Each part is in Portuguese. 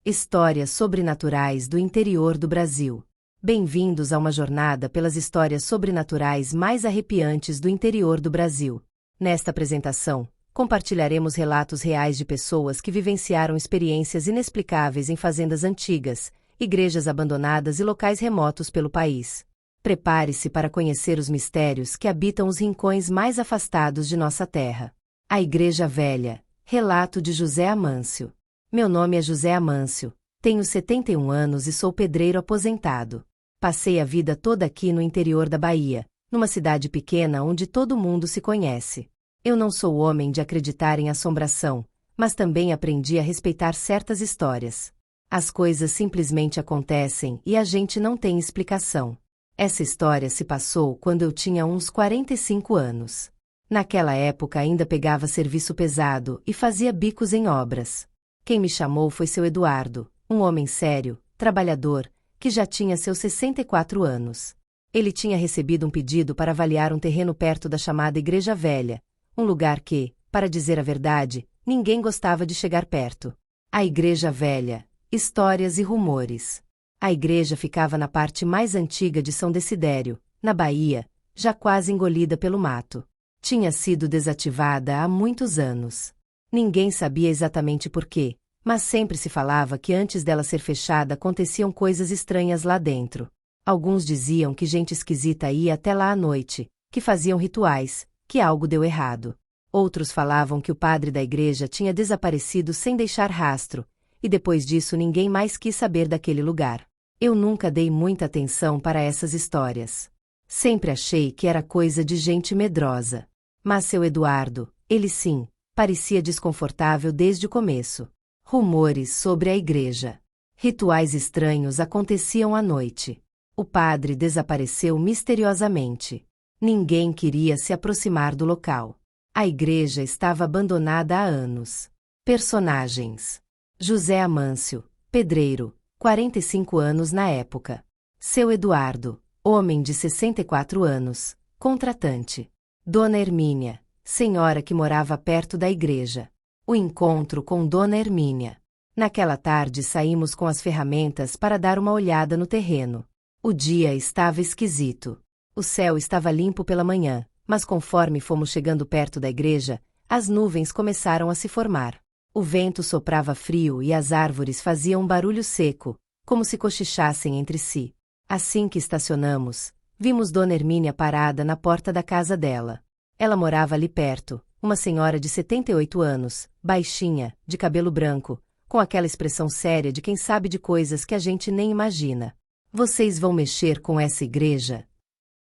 Histórias sobrenaturais do interior do Brasil. Bem-vindos a uma jornada pelas histórias sobrenaturais mais arrepiantes do interior do Brasil. Nesta apresentação, compartilharemos relatos reais de pessoas que vivenciaram experiências inexplicáveis em fazendas antigas, igrejas abandonadas e locais remotos pelo país. Prepare-se para conhecer os mistérios que habitam os rincões mais afastados de nossa terra. A Igreja Velha. Relato de José Amâncio. Meu nome é José Amâncio, tenho 71 anos e sou pedreiro aposentado. Passei a vida toda aqui no interior da Bahia, numa cidade pequena onde todo mundo se conhece. Eu não sou homem de acreditar em assombração, mas também aprendi a respeitar certas histórias. As coisas simplesmente acontecem e a gente não tem explicação. Essa história se passou quando eu tinha uns 45 anos. Naquela época ainda pegava serviço pesado e fazia bicos em obras. Quem me chamou foi seu Eduardo, um homem sério, trabalhador, que já tinha seus 64 anos. Ele tinha recebido um pedido para avaliar um terreno perto da chamada Igreja Velha, um lugar que, para dizer a verdade, ninguém gostava de chegar perto. A Igreja Velha, histórias e rumores. A igreja ficava na parte mais antiga de São Desidério, na Bahia, já quase engolida pelo mato. Tinha sido desativada há muitos anos. Ninguém sabia exatamente por quê, mas sempre se falava que antes dela ser fechada aconteciam coisas estranhas lá dentro. Alguns diziam que gente esquisita ia até lá à noite, que faziam rituais, que algo deu errado. Outros falavam que o padre da igreja tinha desaparecido sem deixar rastro, e depois disso ninguém mais quis saber daquele lugar. Eu nunca dei muita atenção para essas histórias. Sempre achei que era coisa de gente medrosa. Mas seu Eduardo, ele sim, parecia desconfortável desde o começo. Rumores sobre a igreja. Rituais estranhos aconteciam à noite. O padre desapareceu misteriosamente. Ninguém queria se aproximar do local. A igreja estava abandonada há anos. Personagens: José Amâncio, pedreiro, 45 anos na época. Seu Eduardo, homem de 64 anos, contratante. Dona Hermínia, senhora que morava perto da igreja. O encontro com Dona Hermínia. Naquela tarde saímos com as ferramentas para dar uma olhada no terreno. O dia estava esquisito. O céu estava limpo pela manhã, mas conforme fomos chegando perto da igreja, as nuvens começaram a se formar. O vento soprava frio e as árvores faziam um barulho seco, como se cochichassem entre si. Assim que estacionamos, vimos Dona Hermínia parada na porta da casa dela. Ela morava ali perto, uma senhora de 78 anos, baixinha, de cabelo branco, com aquela expressão séria de quem sabe de coisas que a gente nem imagina. Vocês vão mexer com essa igreja?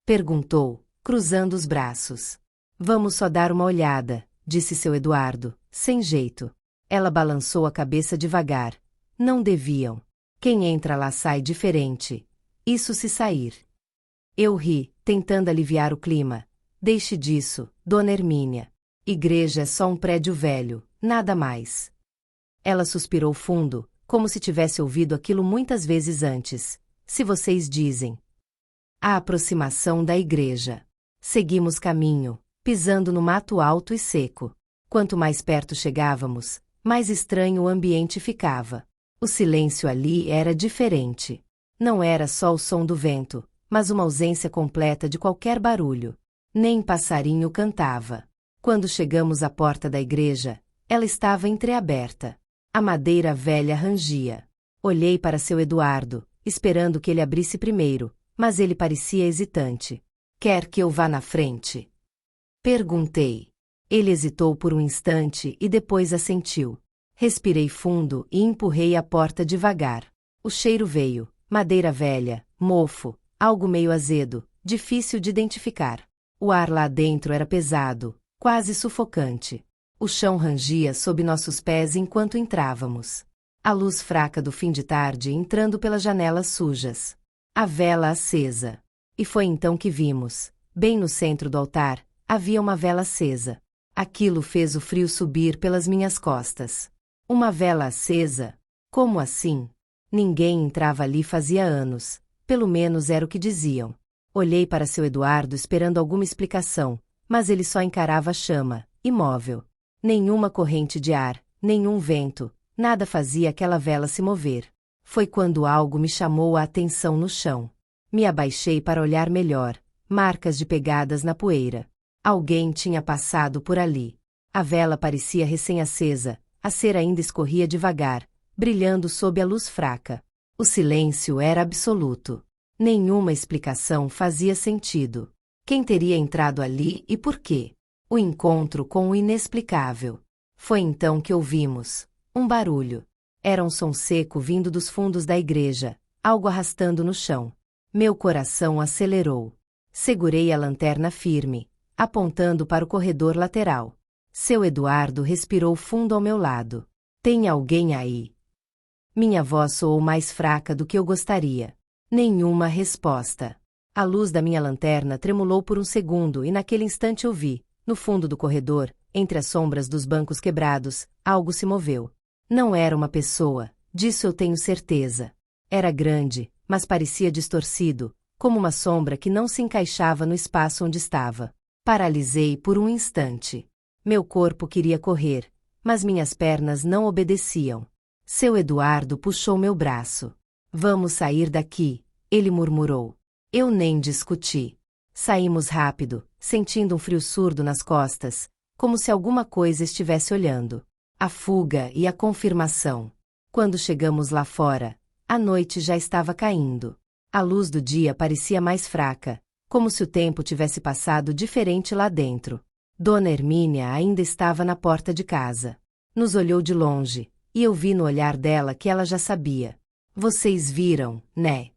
Perguntou, cruzando os braços. Vamos só dar uma olhada, disse seu Eduardo, sem jeito. Ela balançou a cabeça devagar. Não deviam. Quem entra lá sai diferente. Isso se sair. Eu ri, tentando aliviar o clima. Deixe disso, Dona Hermínia. Igreja é só um prédio velho, nada mais. Ela suspirou fundo, como se tivesse ouvido aquilo muitas vezes antes. Se vocês dizem. A aproximação da igreja. Seguimos caminho, pisando no mato alto e seco. Quanto mais perto chegávamos, mais estranho o ambiente ficava. O silêncio ali era diferente. Não era só o som do vento, mas uma ausência completa de qualquer barulho. Nem passarinho cantava. Quando chegamos à porta da igreja, ela estava entreaberta. A madeira velha rangia. Olhei para seu Eduardo, esperando que ele abrisse primeiro, mas ele parecia hesitante. Quer que eu vá na frente? Perguntei. Ele hesitou por um instante e depois assentiu. Respirei fundo e empurrei a porta devagar. O cheiro veio, madeira velha, mofo, algo meio azedo, difícil de identificar. O ar lá dentro era pesado, quase sufocante. O chão rangia sob nossos pés enquanto entrávamos. A luz fraca do fim de tarde entrando pelas janelas sujas. A vela acesa. E foi então que vimos, bem no centro do altar, havia uma vela acesa. Aquilo fez o frio subir pelas minhas costas. Uma vela acesa? Como assim? Ninguém entrava ali fazia anos, pelo menos era o que diziam. Olhei para seu Eduardo esperando alguma explicação, mas ele só encarava a chama, imóvel. Nenhuma corrente de ar, nenhum vento, Nada fazia aquela vela se mover. Foi quando algo me chamou a atenção no chão. Me abaixei para olhar melhor. Marcas de pegadas na poeira. Alguém tinha passado por ali. A vela parecia recém-acesa, a cera ainda escorria devagar, brilhando sob a luz fraca. O silêncio era absoluto. Nenhuma explicação fazia sentido. Quem teria entrado ali e por quê? O encontro com o inexplicável. Foi então que ouvimos um barulho. Era um som seco vindo dos fundos da igreja, algo arrastando no chão. Meu coração acelerou. Segurei a lanterna firme, apontando para o corredor lateral. Seu Eduardo respirou fundo ao meu lado. Tem alguém aí? Minha voz soou mais fraca do que eu gostaria. Nenhuma resposta. A luz da minha lanterna tremulou por um segundo e naquele instante eu vi, no fundo do corredor, entre as sombras dos bancos quebrados, algo se moveu. Não era uma pessoa, disso eu tenho certeza. Era grande, mas parecia distorcido, como uma sombra que não se encaixava no espaço onde estava. Paralisei por um instante. Meu corpo queria correr, mas minhas pernas não obedeciam. Seu Eduardo puxou meu braço. Vamos sair daqui, ele murmurou. Eu nem discuti. Saímos rápido, sentindo um frio surdo nas costas, como se alguma coisa estivesse olhando. A fuga e a confirmação. Quando chegamos lá fora, a noite já estava caindo. A luz do dia parecia mais fraca, como se o tempo tivesse passado diferente lá dentro. Dona Hermínia ainda estava na porta de casa. Nos olhou de longe, e eu vi no olhar dela que ela já sabia. Vocês viram, né?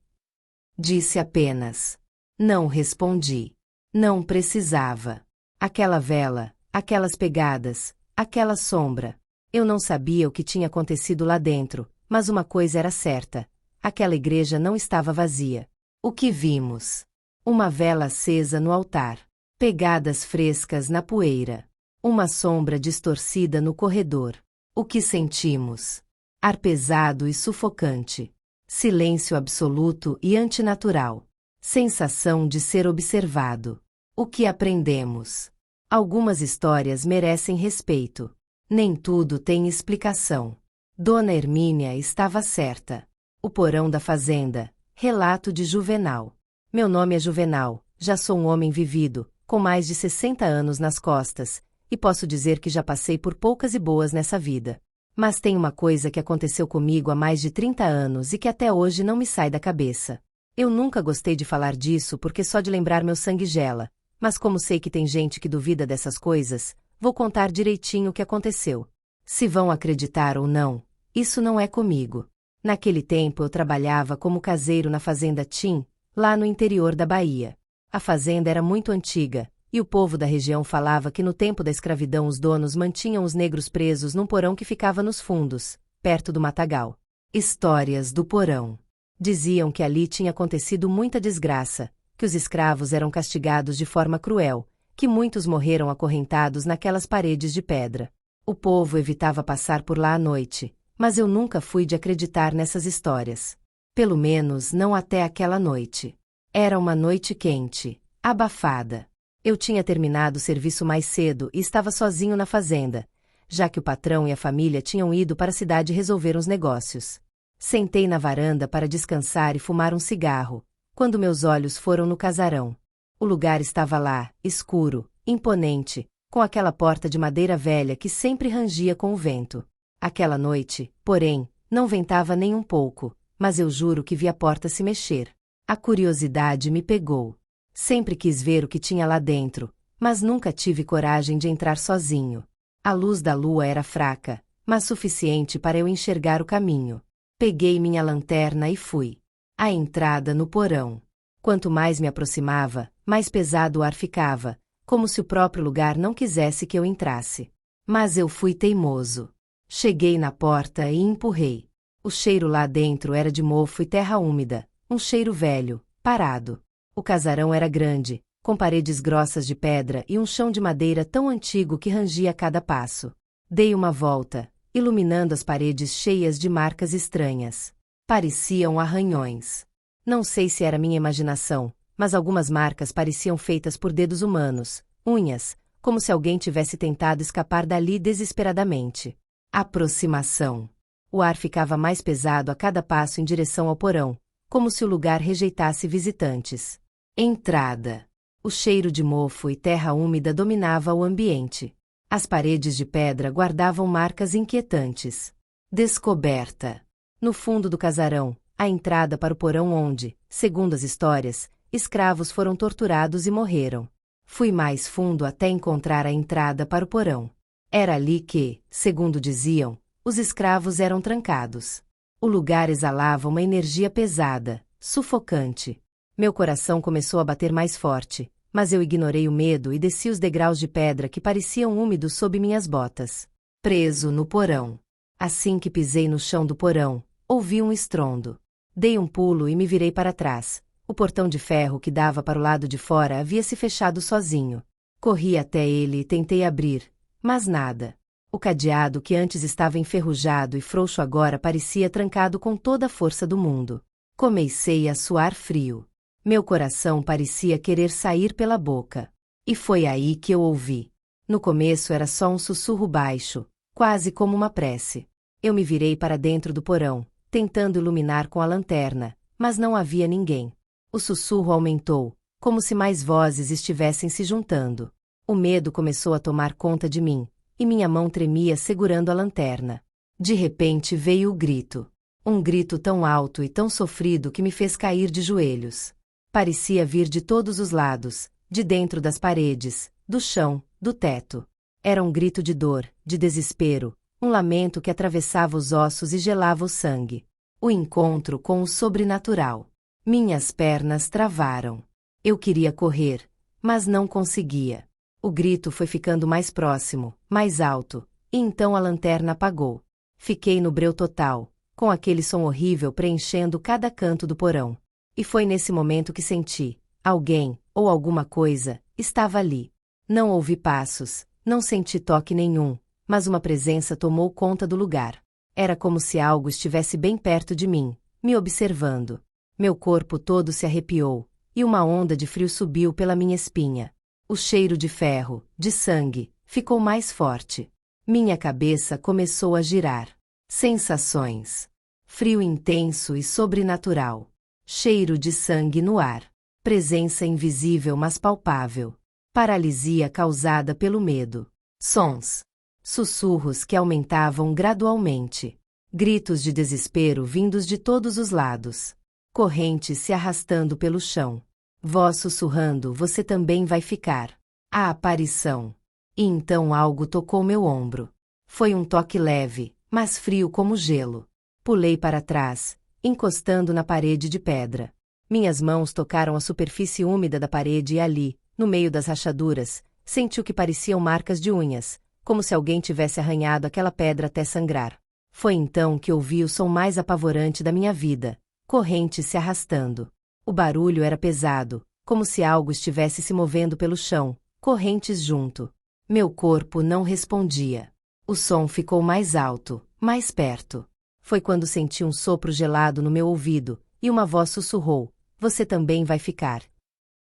Disse apenas. Não respondi. Não precisava. Aquela vela, aquelas pegadas, aquela sombra. Eu não sabia o que tinha acontecido lá dentro, mas uma coisa era certa. Aquela igreja não estava vazia. O que vimos? Uma vela acesa no altar. Pegadas frescas na poeira. Uma sombra distorcida no corredor. O que sentimos? Ar pesado e sufocante. Silêncio absoluto e antinatural. Sensação de ser observado. O que aprendemos? Algumas histórias merecem respeito. Nem tudo tem explicação. Dona Hermínia estava certa. O porão da fazenda. Relato de Juvenal. Meu nome é Juvenal, já sou um homem vivido, com mais de 60 anos nas costas, e posso dizer que já passei por poucas e boas nessa vida. Mas tem uma coisa que aconteceu comigo há mais de 30 anos e que até hoje não me sai da cabeça. Eu nunca gostei de falar disso porque só de lembrar meu sangue gela, mas como sei que tem gente que duvida dessas coisas, vou contar direitinho o que aconteceu. Se vão acreditar ou não, isso não é comigo. Naquele tempo eu trabalhava como caseiro na fazenda Tim, lá no interior da Bahia. A fazenda era muito antiga, e o povo da região falava que no tempo da escravidão os donos mantinham os negros presos num porão que ficava nos fundos, perto do matagal. Histórias do porão. Diziam que ali tinha acontecido muita desgraça, que os escravos eram castigados de forma cruel, que muitos morreram acorrentados naquelas paredes de pedra. O povo evitava passar por lá à noite, mas eu nunca fui de acreditar nessas histórias. Pelo menos não até aquela noite. Era uma noite quente, abafada. Eu tinha terminado o serviço mais cedo e estava sozinho na fazenda, já que o patrão e a família tinham ido para a cidade resolver uns negócios. Sentei na varanda para descansar e fumar um cigarro, quando meus olhos foram no casarão. O lugar estava lá, escuro, imponente, com aquela porta de madeira velha que sempre rangia com o vento. Aquela noite, porém, não ventava nem um pouco, mas eu juro que vi a porta se mexer. A curiosidade me pegou. Sempre quis ver o que tinha lá dentro, mas nunca tive coragem de entrar sozinho. A luz da lua era fraca, mas suficiente para eu enxergar o caminho. Peguei minha lanterna e fui. A entrada no porão. Quanto mais me aproximava, mais pesado o ar ficava, como se o próprio lugar não quisesse que eu entrasse. Mas eu fui teimoso. Cheguei na porta e empurrei. O cheiro lá dentro era de mofo e terra úmida, um cheiro velho, parado. O casarão era grande, com paredes grossas de pedra e um chão de madeira tão antigo que rangia a cada passo. Dei uma volta, iluminando as paredes cheias de marcas estranhas. Pareciam arranhões. Não sei se era minha imaginação, mas algumas marcas pareciam feitas por dedos humanos, unhas, como se alguém tivesse tentado escapar dali desesperadamente. Aproximação. O ar ficava mais pesado a cada passo em direção ao porão, como se o lugar rejeitasse visitantes. Entrada. O cheiro de mofo e terra úmida dominava o ambiente. As paredes de pedra guardavam marcas inquietantes. Descoberta. No fundo do casarão, a entrada para o porão onde, segundo as histórias, escravos foram torturados e morreram. Fui mais fundo até encontrar a entrada para o porão. Era ali que, segundo diziam, os escravos eram trancados. O lugar exalava uma energia pesada, sufocante. Meu coração começou a bater mais forte, mas eu ignorei o medo e desci os degraus de pedra que pareciam úmidos sob minhas botas. Preso no porão. Assim que pisei no chão do porão, ouvi um estrondo. Dei um pulo e me virei para trás. O portão de ferro que dava para o lado de fora havia se fechado sozinho. Corri até ele e tentei abrir, mas nada. O cadeado que antes estava enferrujado e frouxo agora parecia trancado com toda a força do mundo. Comecei a suar frio. Meu coração parecia querer sair pela boca. E foi aí que eu ouvi. No começo era só um sussurro baixo, quase como uma prece. Eu me virei para dentro do porão, tentando iluminar com a lanterna, mas não havia ninguém. O sussurro aumentou, como se mais vozes estivessem se juntando. O medo começou a tomar conta de mim, e minha mão tremia segurando a lanterna. De repente veio o grito. Um grito tão alto e tão sofrido que me fez cair de joelhos. Parecia vir de todos os lados, de dentro das paredes, do chão, do teto. Era um grito de dor, de desespero, um lamento que atravessava os ossos e gelava o sangue. O encontro com o sobrenatural. Minhas pernas travaram. Eu queria correr, mas não conseguia. O grito foi ficando mais próximo, mais alto, e então a lanterna apagou. Fiquei no breu total, com aquele som horrível preenchendo cada canto do porão. E foi nesse momento que senti, alguém, ou alguma coisa, estava ali. Não ouvi passos, não senti toque nenhum, mas uma presença tomou conta do lugar. Era como se algo estivesse bem perto de mim, me observando. Meu corpo todo se arrepiou, e uma onda de frio subiu pela minha espinha. O cheiro de ferro, de sangue, ficou mais forte. Minha cabeça começou a girar. Sensações. Frio intenso e sobrenatural. Cheiro de sangue no ar. Presença invisível mas palpável. Paralisia causada pelo medo. Sons. Sussurros que aumentavam gradualmente. Gritos de desespero vindos de todos os lados. Correntes se arrastando pelo chão. Voz sussurrando: você também vai ficar. A aparição. E então algo tocou meu ombro. Foi um toque leve, mas frio como gelo. Pulei para trás, encostando na parede de pedra. Minhas mãos tocaram a superfície úmida da parede e ali, no meio das rachaduras, senti o que pareciam marcas de unhas, como se alguém tivesse arranhado aquela pedra até sangrar. Foi então que ouvi o som mais apavorante da minha vida. Correntes se arrastando. O barulho era pesado, como se algo estivesse se movendo pelo chão, correntes junto. Meu corpo não respondia. O som ficou mais alto, mais perto. Foi quando senti um sopro gelado no meu ouvido, e uma voz sussurrou: você também vai ficar.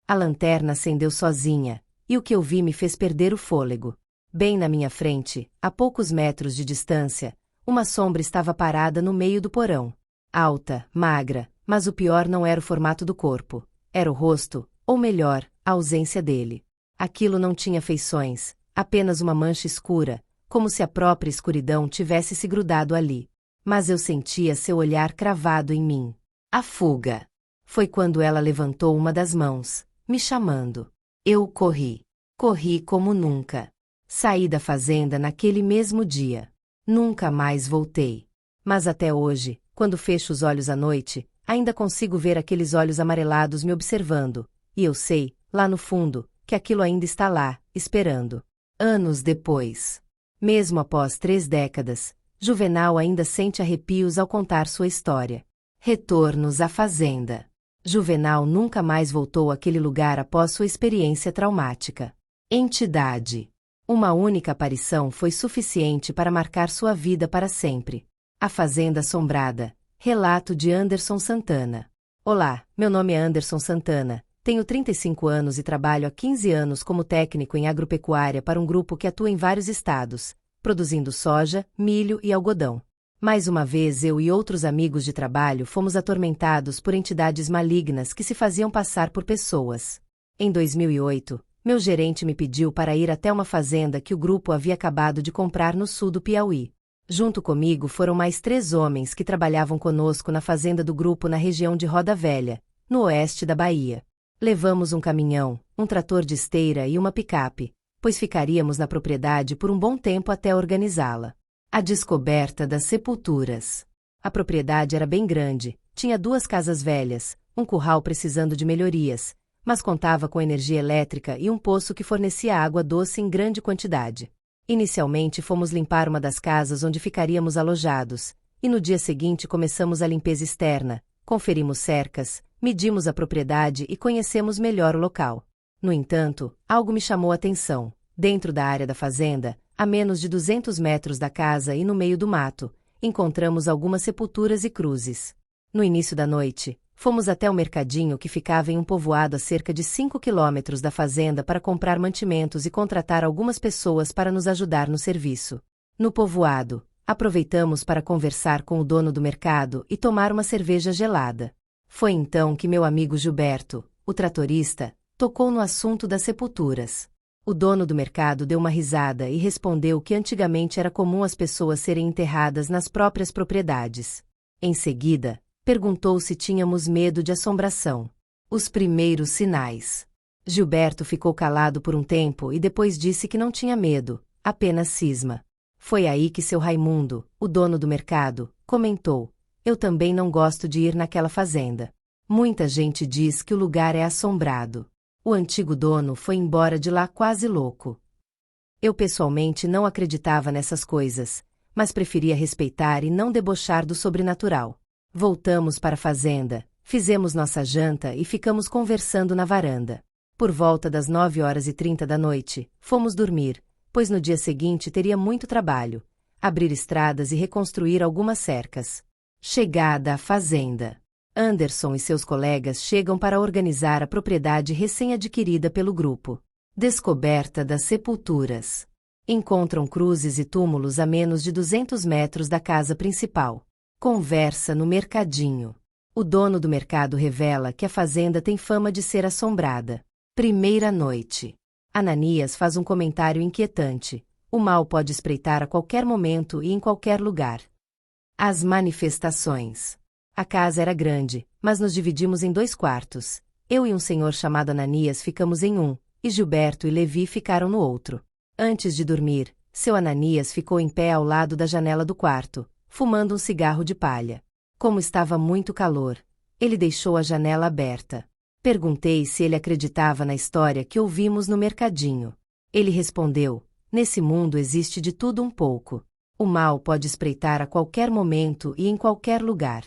A lanterna acendeu sozinha, e o que eu vi me fez perder o fôlego. Bem na minha frente, a poucos metros de distância, uma sombra estava parada no meio do porão. Alta, magra, mas o pior não era o formato do corpo. Era o rosto, ou melhor, a ausência dele. Aquilo não tinha feições, apenas uma mancha escura, como se a própria escuridão tivesse se grudado ali. Mas eu sentia seu olhar cravado em mim. A fuga. Foi quando ela levantou uma das mãos, me chamando. Eu corri. Corri como nunca. Saí da fazenda naquele mesmo dia. Nunca mais voltei. Mas até hoje, quando fecho os olhos à noite, ainda consigo ver aqueles olhos amarelados me observando, e eu sei, lá no fundo, que aquilo ainda está lá, esperando. Anos depois. Mesmo após 3 décadas, Juvenal ainda sente arrepios ao contar sua história. Retornos à fazenda. Juvenal nunca mais voltou àquele lugar após sua experiência traumática. Entidade. Uma única aparição foi suficiente para marcar sua vida para sempre. A Fazenda Assombrada. Relato de Anderson Santana. Olá, meu nome é Anderson Santana, tenho 35 anos e trabalho há 15 anos como técnico em agropecuária para um grupo que atua em vários estados, produzindo soja, milho e algodão. Mais uma vez eu e outros amigos de trabalho fomos atormentados por entidades malignas que se faziam passar por pessoas. Em 2008, meu gerente me pediu para ir até uma fazenda que o grupo havia acabado de comprar no sul do Piauí. Junto comigo foram mais 3 homens que trabalhavam conosco na fazenda do grupo na região de Roda Velha, no oeste da Bahia. Levamos um caminhão, um trator de esteira e uma picape, pois ficaríamos na propriedade por um bom tempo até organizá-la. A descoberta das sepulturas. A propriedade era bem grande, tinha 2 casas velhas, um curral precisando de melhorias, mas contava com energia elétrica e um poço que fornecia água doce em grande quantidade. Inicialmente fomos limpar uma das casas onde ficaríamos alojados, e no dia seguinte começamos a limpeza externa, conferimos cercas, medimos a propriedade e conhecemos melhor o local. No entanto, algo me chamou a atenção. Dentro da área da fazenda, a menos de 200 metros da casa e no meio do mato, encontramos algumas sepulturas e cruzes. No início da noite, fomos até o mercadinho que ficava em um povoado a cerca de 5 quilômetros da fazenda para comprar mantimentos e contratar algumas pessoas para nos ajudar no serviço. No povoado, aproveitamos para conversar com o dono do mercado e tomar uma cerveja gelada. Foi então que meu amigo Gilberto, o tratorista, tocou no assunto das sepulturas. O dono do mercado deu uma risada e respondeu que antigamente era comum as pessoas serem enterradas nas próprias propriedades. Em seguida, perguntou se tínhamos medo de assombração. Os primeiros sinais. Gilberto ficou calado por um tempo e depois disse que não tinha medo, apenas cisma. Foi aí que seu Raimundo, o dono do mercado, comentou: "Eu também não gosto de ir naquela fazenda. Muita gente diz que o lugar é assombrado." O antigo dono foi embora de lá quase louco. Eu pessoalmente não acreditava nessas coisas, mas preferia respeitar e não debochar do sobrenatural. Voltamos para a fazenda, fizemos nossa janta e ficamos conversando na varanda. Por volta das 9h30 da noite, fomos dormir, pois no dia seguinte teria muito trabalho, abrir estradas e reconstruir algumas cercas. Chegada à fazenda. Anderson e seus colegas chegam para organizar a propriedade recém-adquirida pelo grupo. Descoberta das sepulturas. Encontram cruzes e túmulos a menos de 200 metros da casa principal. Conversa no mercadinho. O dono do mercado revela que a fazenda tem fama de ser assombrada. Primeira noite. Ananias faz um comentário inquietante. O mal pode espreitar a qualquer momento e em qualquer lugar. As manifestações. A casa era grande, mas nos dividimos em 2 quartos. Eu e um senhor chamado Ananias ficamos em um, e Gilberto e Levi ficaram no outro. Antes de dormir, seu Ananias ficou em pé ao lado da janela do quarto, fumando um cigarro de palha. Como estava muito calor, ele deixou a janela aberta. Perguntei se ele acreditava na história que ouvimos no mercadinho. Ele respondeu: "Nesse mundo existe de tudo um pouco. O mal pode espreitar a qualquer momento e em qualquer lugar."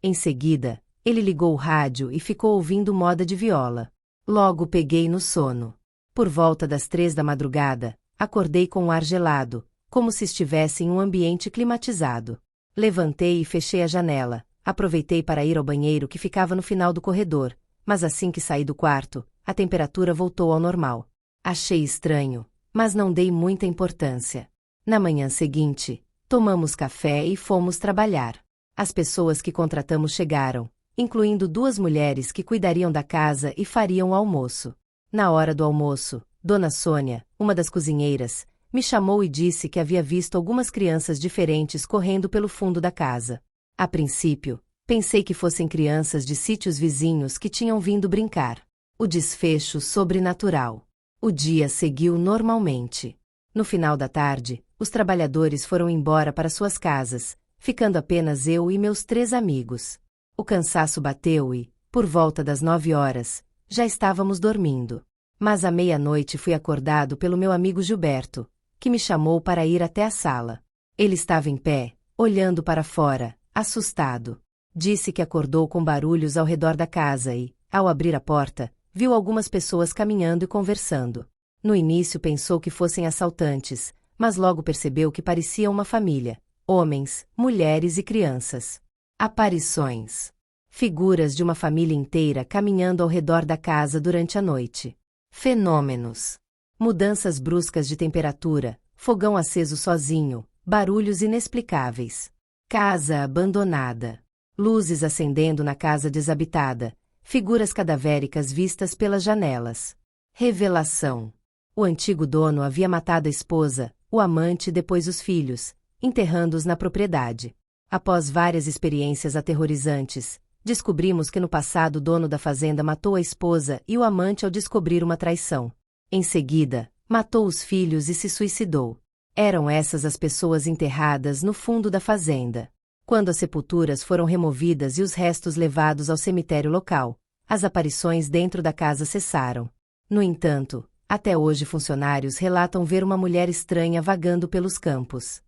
Em seguida, ele ligou o rádio e ficou ouvindo moda de viola. Logo peguei no sono. Por volta das 3 da madrugada, acordei com um ar gelado, como se estivesse em um ambiente climatizado. Levantei e fechei a janela, aproveitei para ir ao banheiro que ficava no final do corredor, mas assim que saí do quarto, a temperatura voltou ao normal. Achei estranho, mas não dei muita importância. Na manhã seguinte, tomamos café e fomos trabalhar. As pessoas que contratamos chegaram, incluindo 2 mulheres que cuidariam da casa e fariam o almoço. Na hora do almoço, Dona Sônia, uma das cozinheiras, me chamou e disse que havia visto algumas crianças diferentes correndo pelo fundo da casa. A princípio, pensei que fossem crianças de sítios vizinhos que tinham vindo brincar. O desfecho sobrenatural. O dia seguiu normalmente. No final da tarde, os trabalhadores foram embora para suas casas, ficando apenas eu e meus 3 amigos. O cansaço bateu e, por volta das 9 horas, já estávamos dormindo. Mas à meia-noite fui acordado pelo meu amigo Gilberto, que me chamou para ir até a sala. Ele estava em pé, olhando para fora, assustado. Disse que acordou com barulhos ao redor da casa e, ao abrir a porta, viu algumas pessoas caminhando e conversando. No início pensou que fossem assaltantes, mas logo percebeu que parecia uma família. Homens, mulheres e crianças. Aparições. Figuras de uma família inteira caminhando ao redor da casa durante a noite. Fenômenos. Mudanças bruscas de temperatura, fogão aceso sozinho, barulhos inexplicáveis. Casa abandonada. Luzes acendendo na casa desabitada. Figuras cadavéricas vistas pelas janelas. Revelação. O antigo dono havia matado a esposa, o amante e depois os filhos, enterrando-os na propriedade. Após várias experiências aterrorizantes, descobrimos que no passado o dono da fazenda matou a esposa e o amante ao descobrir uma traição. Em seguida, matou os filhos e se suicidou. Eram essas as pessoas enterradas no fundo da fazenda. Quando as sepulturas foram removidas e os restos levados ao cemitério local, as aparições dentro da casa cessaram. No entanto, até hoje funcionários relatam ver uma mulher estranha vagando pelos campos.